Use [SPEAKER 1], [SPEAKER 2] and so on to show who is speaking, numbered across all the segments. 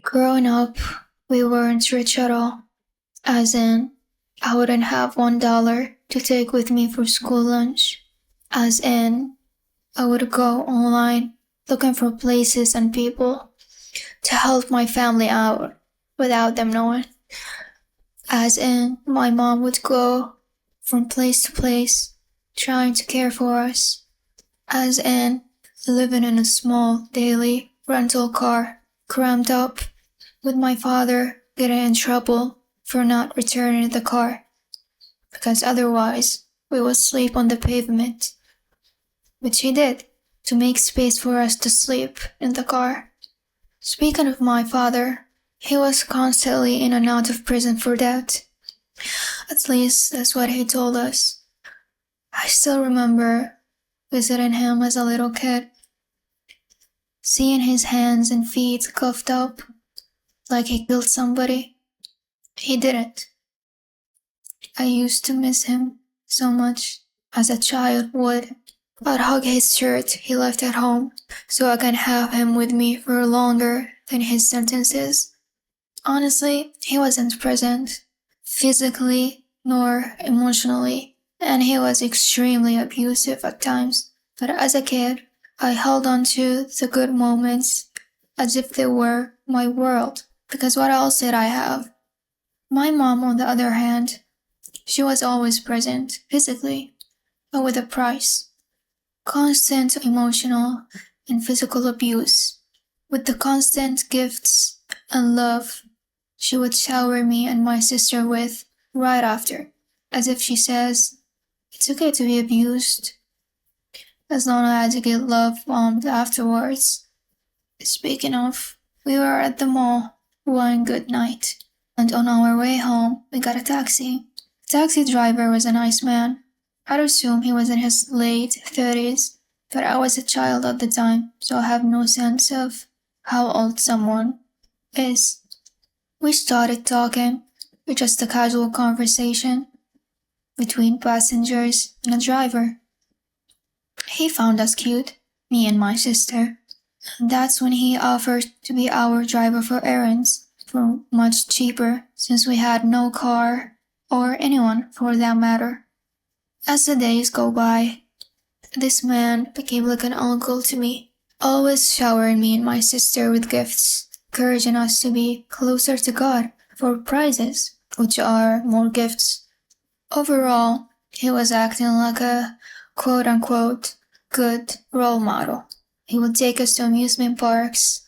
[SPEAKER 1] Growing up, we weren't rich at all. As in, I wouldn't have $1 to take with me for school lunch. As in, I would go online looking for places and people to help my family out without them knowing. As in, my mom would go from place to place trying to care for us. As in, living in a small daily rental car, crammed up, with my father getting in trouble for not returning the car, because otherwise we would sleep on the pavement. Which he did, to make space for us to sleep in the car. Speaking of my father, he was constantly in and out of prison for that. At least that's what he told us. I still remember visiting him as a little kid, seeing his hands and feet cuffed up like he killed somebody. He didn't. I used to miss him so much, as a child would. I'd hug his shirt he left at home so I can have him with me for longer than his sentences. Honestly, he wasn't present, physically nor emotionally, and he was extremely abusive at times. But as a kid, I held on to the good moments as if they were my world, because what else did I have? My mom, on the other hand, she was always present, physically, but with a price. Constant emotional and physical abuse. With the constant gifts and love she would shower me and my sister with right after, as if she says, it's okay to be abused, as long as you get love bombed afterwards. Speaking of, we were at the mall one good night, and on our way home, we got a taxi. The taxi driver was a nice man. I'd assume he was in his late 30s, but I was a child at the time, so I have no sense of how old someone is. We started talking, with just a casual conversation between passengers and a driver. He found us cute, me and my sister, and that's when he offered to be our driver for errands for much cheaper, since we had no car, or anyone for that matter. As the days go by, this man became like an uncle to me, always showering me and my sister with gifts, encouraging us to be closer to God for prizes, which are more gifts. Overall, he was acting like a quote-unquote good role model. He would take us to amusement parks,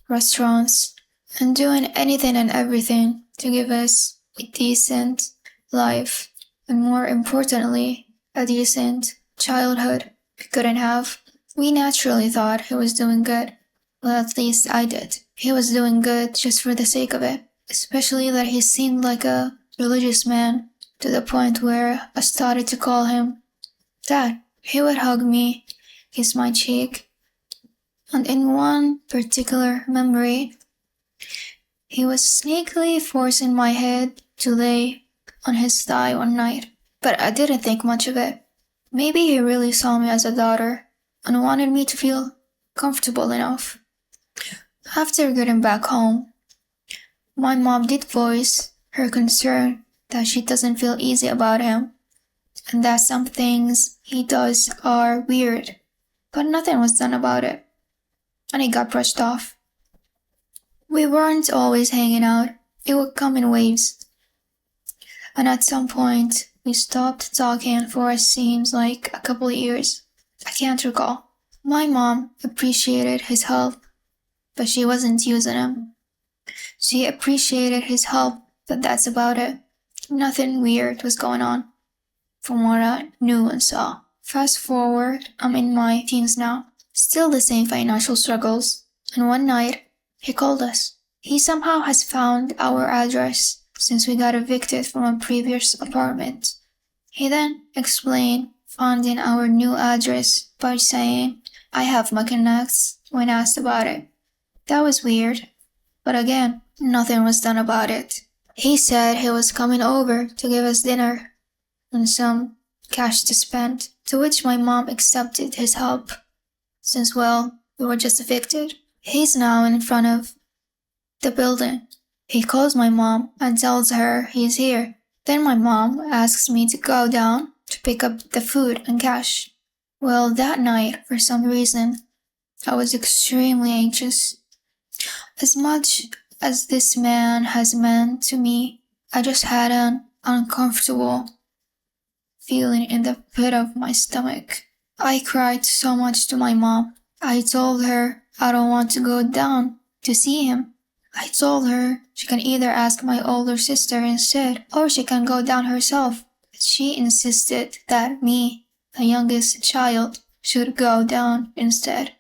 [SPEAKER 1] restaurants, and doing anything and everything to give us a decent life, and more importantly, a decent childhood we couldn't have. We naturally thought he was doing good. Well, at least I did. He was doing good just for the sake of it, especially that he seemed like a religious man, to the point where I started to call him Dad. He would hug me, kiss my cheek, and in one particular memory, he was sneakily forcing my head to lay on his thigh one night, but I didn't think much of it. Maybe he really saw me as a daughter and wanted me to feel comfortable enough. After getting back home, my mom did voice her concern that she doesn't feel easy about him, and that some things he does are weird, but nothing was done about it, and it got brushed off. We weren't always hanging out, it would come in waves, and at some point, we stopped talking for it seems like a couple of years. I can't recall. My mom appreciated his help, but she wasn't using him. She appreciated his help, but that's about it. Nothing weird was going on, from what I knew and saw. Fast forward, I'm in my teens now. Still the same financial struggles. And one night, he called us. He somehow has found our address since we got evicted from a previous apartment. He then explained finding our new address by saying, I have my connects, when asked about it. That was weird, but again, nothing was done about it. He said he was coming over to give us dinner and some cash to spend, to which my mom accepted his help, since, well, we were just evicted. He's now in front of the building. He calls my mom and tells her he's here. Then my mom asks me to go down to pick up the food and cash. Well, that night, for some reason, I was extremely anxious. As much as this man has meant to me, I just had an uncomfortable feeling in the pit of my stomach. I cried so much to my mom. I told her I don't want to go down to see him. I told her she can either ask my older sister instead, or she can go down herself. But she insisted that me, the youngest child, should go down instead.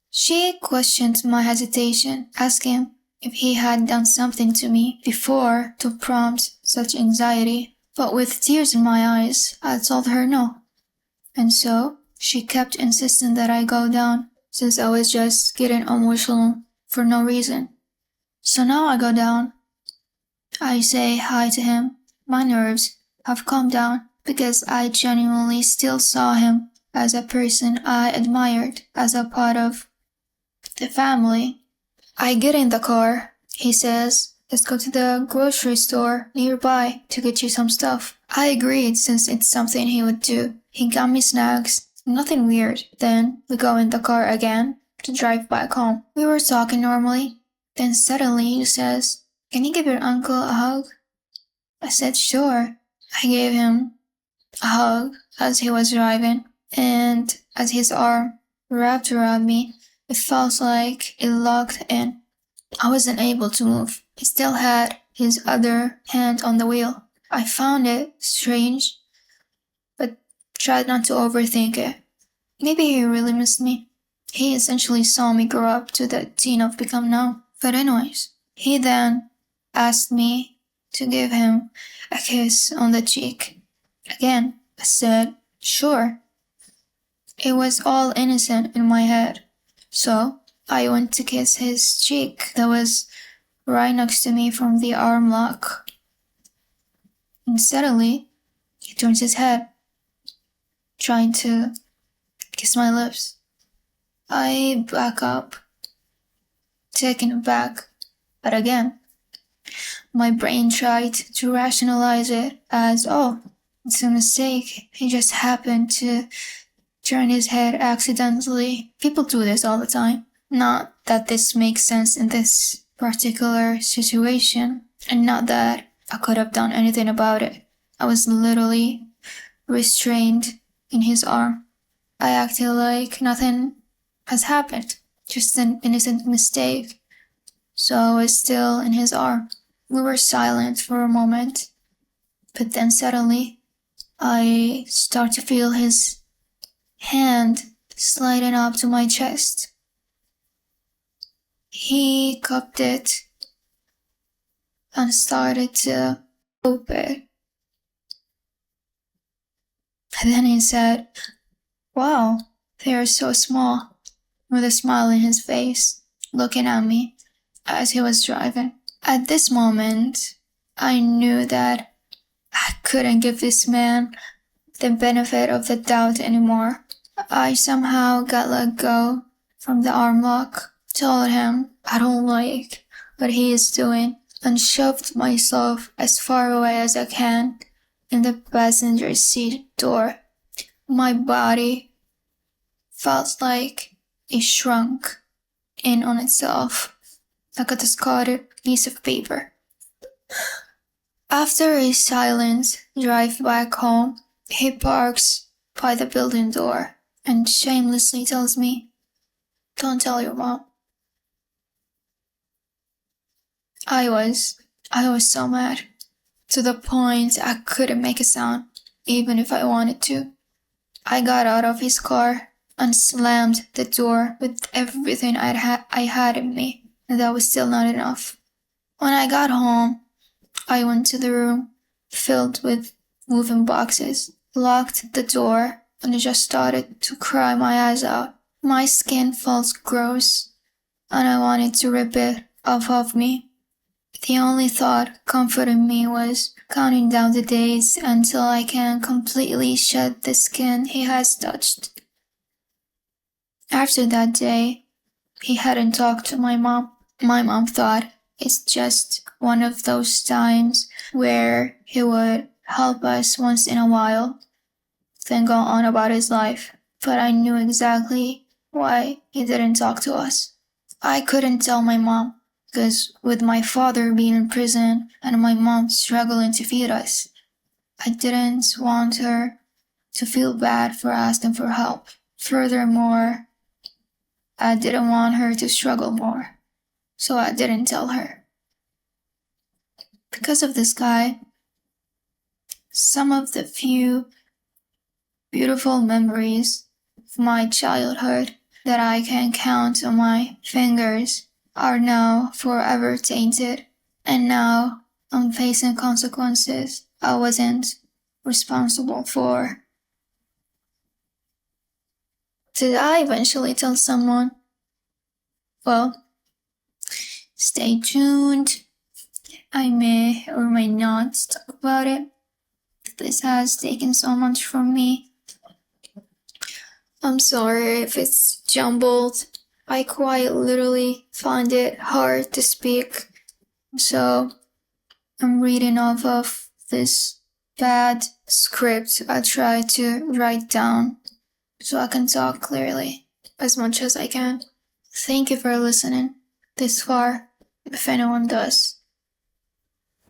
[SPEAKER 1] She questioned my hesitation, asking if he had done something to me before to prompt such anxiety. But with tears in my eyes, I told her no. And so, she kept insisting that I go down, since I was just getting emotional for no reason. So now I go down. I say hi to him. My nerves have calmed down because I genuinely still saw him as a person I admired, as a part of the family. I get in the car. He says, let's go to the grocery store nearby to get you some stuff. I agreed since it's something he would do. He got me snacks, nothing weird. Then we go in the car again to drive back home. We were talking normally. Then suddenly he says, can you give your uncle a hug? I said sure. I gave him a hug as he was driving, and as his arm wrapped around me, it felt like it locked in. I wasn't able to move. He still had his other hand on the wheel. I found it strange, but tried not to overthink it. Maybe he really missed me. He essentially saw me grow up to the teen I've become now. But anyways, he then asked me to give him a kiss on the cheek. Again, I said, sure. It was all innocent in my head. So, I went to kiss his cheek that was right next to me from the arm lock. And suddenly, he turns his head, trying to kiss my lips. I back up, taken aback, but again, my brain tried to rationalize it as, oh, it's a mistake. He just happened to turn his head accidentally. People do this all the time. Not that this makes sense in this particular situation, and not that I could have done anything about it. I was literally restrained in his arm. I acted like nothing has happened, just an innocent mistake. So I was still in his arm. We were silent for a moment, but then suddenly I start to feel his hand sliding up to my chest. He cupped it and started to open it. And then he said, wow, they are so small, with a smile in his face, looking at me as he was driving. At this moment, I knew that I couldn't give this man the benefit of the doubt anymore. I somehow got let go from the arm lock, told him I don't like what he is doing, and shoved myself as far away as I can in the passenger seat door. My body felt like it shrunk in on itself, like a discarded piece of paper. After a silent drive back home, he parks by the building door and shamelessly tells me, don't tell your mom. I was so mad, to the point I couldn't make a sound, even if I wanted to. I got out of his car and slammed the door with everything I had in me, and that was still not enough. When I got home, I went to the room filled with moving boxes, locked the door, and just started to cry my eyes out. My skin felt gross, and I wanted to rip it off of me. The only thought comforting me was counting down the days until I can completely shed the skin he has touched. After that day, he hadn't talked to my mom. My mom thought It's just one of those times where he would help us once in a while, then go on about his life. But I knew exactly why he didn't talk to us. I couldn't tell my mom, because with my father being in prison and my mom struggling to feed us, I didn't want her to feel bad for asking for help. Furthermore, I didn't want her to struggle more, so I didn't tell her. Because of this guy, some of the few beautiful memories of my childhood that I can count on my fingers are now forever tainted, and now I'm facing consequences I wasn't responsible for. Did I eventually tell someone? Well, stay tuned. I may or may not talk about it. This has taken so much from me. I'm sorry if it's jumbled. I quite literally find it hard to speak. So I'm reading off of this bad script I tried to write down so I can talk clearly as much as I can. Thank you for listening this far, if anyone does.